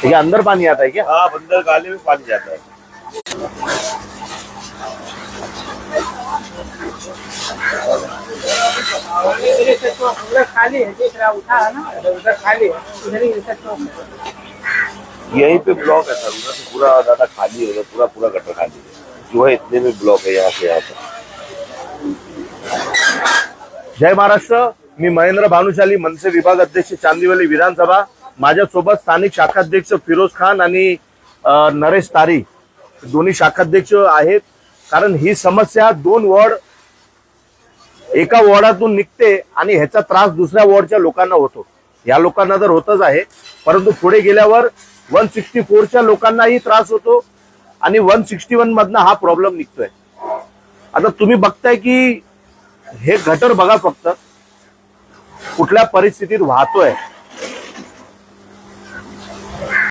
ये अंदर पानी आता है क्या? हाँ, अंदर गाले में पानी जाता है। खाली है, देख रहा उठा है ना, उधर खाली है, इधर ही यहीं पे ब्लॉक है सर, उधर से पूरा ज्यादा खाली है, पूरा पूरा गटर खाली है जो है, इतने में ब्लॉक है यहाँ से यहाँ तक। जय महाराष्ट्र, मी महेंद्र भानुशाली, मनसे विभाग अध्यक्ष, चांदिवली विधानसभा। माझ्यासोबत स्थानिक शाखाध्यक्ष फिरोज खान आणि नरेश तारी दोन्ही शाखाध्यक्ष आहेत। कारण ही समस्या 2 वॉर्ड एका वॉर्डातून निघते आणि ह्याचा त्रास दुसऱ्या वॉर्डच्या लोकांना होतो। या लोकांना तर होतच आहे, परंतु पुढे गेल्यावर 164च्या लोकांनाही त्रास होतो आणि 161 मधनं हा प्रॉब्लेम निघतोय। आता तुम्ही बघताय की हे गटर बघा फक्त कुठल्या परिस्थितीत वाहतोय।